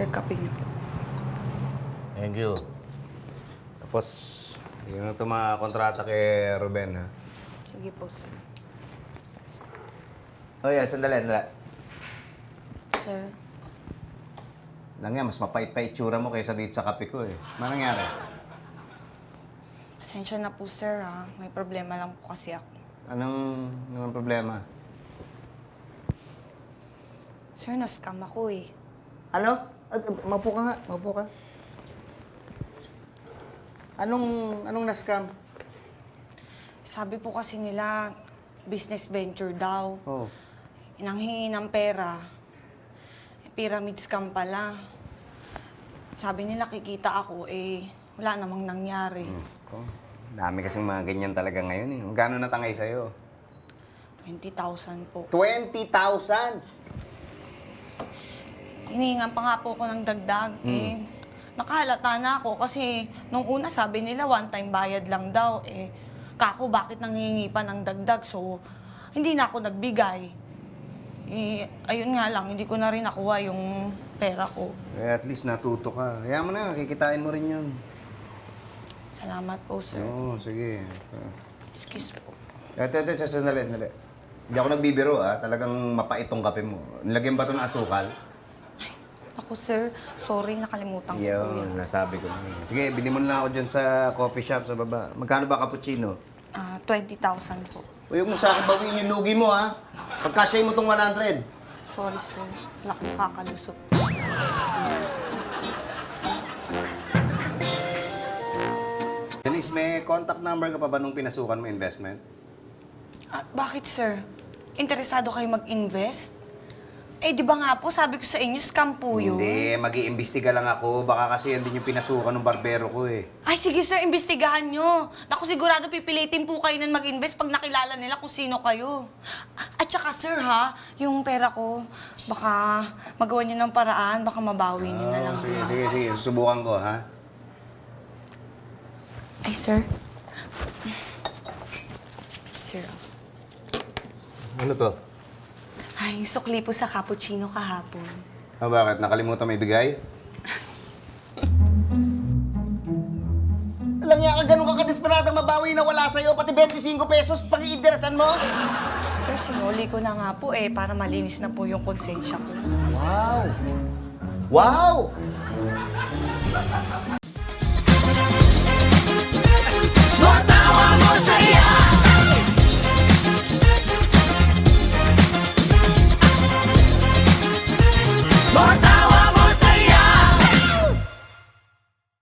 Sir, kape niyo po. Thank you. Tapos, yun na ito mga kontrata kay Ruben, ha? Sige po, sir. Oh, yeah, sandali. Sir, Lang yan, mas mapait pa itsura mo kaysa dito sa kape ko, eh. Ano nangyari? pasensya na po, sir, ha. May problema lang po kasi ako. Anong problema? Sir, na-scam ako, eh. Ano? Maupo ka nga, maupo ka. Anong na-scam? Sabi po kasi nila, business venture daw. Oh. Inanghingi ng pera. Pyramid scam pala. Sabi nila, kikita ako, eh, wala namang nangyari. Oh, dami kasing mga ganyan talaga ngayon, eh. Magkano natangay sa'yo? 20,000 po. 20,000! Hiningan pa nga po ako ng dagdag, eh. Nakahalata na ako kasi nung una sabi nila one-time bayad lang daw, eh. Kako, bakit nanghihingi pa ng dagdag? So, hindi na ako nagbigay. Eh, ayun nga lang, hindi ko na rin nakuha yung pera ko. Eh, at least natuto ka. Kaya mo na, kikitain mo rin yun. Salamat po, sir. Oo, sige. Excuse po. Sandali. Hindi ako nagbibiro, ah. Talagang mapait tong kape mo. Nilagyan ba ito ng asukal? Ako, sir, sorry, nakalimutan ko po yan. Yun, nasabi ko. Sige, bili mo na lang ako dyan sa coffee shop sa baba. Magkano ba cappuccino? 20,000 po. Huwag mo sa akin bawiin yung lugi mo, ha? Pagkasya mo tong 100. Sorry, sir. Nakakalusot. Denise, may contact number ka pa ba nung pinasukan mo investment? Bakit, sir? Interesado kayo mag-invest? Eh, di ba nga po, sabi ko sa inyo, scam po yun. Hindi, mag-iimbestiga lang ako. Baka kasi yan din yung pinasukan ng barbero ko, eh. Ay, sige, sir, imbestigahan nyo. Naku, sigurado pipilitin po kayo nun mag-invest pag nakilala nila kung sino kayo. At saka, sir, ha, yung pera ko, baka magawa nyo ng paraan, baka mabawi nyo na lang. Sige. Susubukan ko, ha? Ay, sir. Sir. Ano to? Ay, sukli po sa cappuccino kahapon. Bakit? Nakalimutan may bigay? Alam niya ka, ganun ka kadesperadang mabawi na wala sa'yo, pati 25 pesos pag-iiderasan mo? Sir, sinuli ko na nga po para malinis na po yung konsensya ko. Wow! Wow! Matawa mo sa iya. More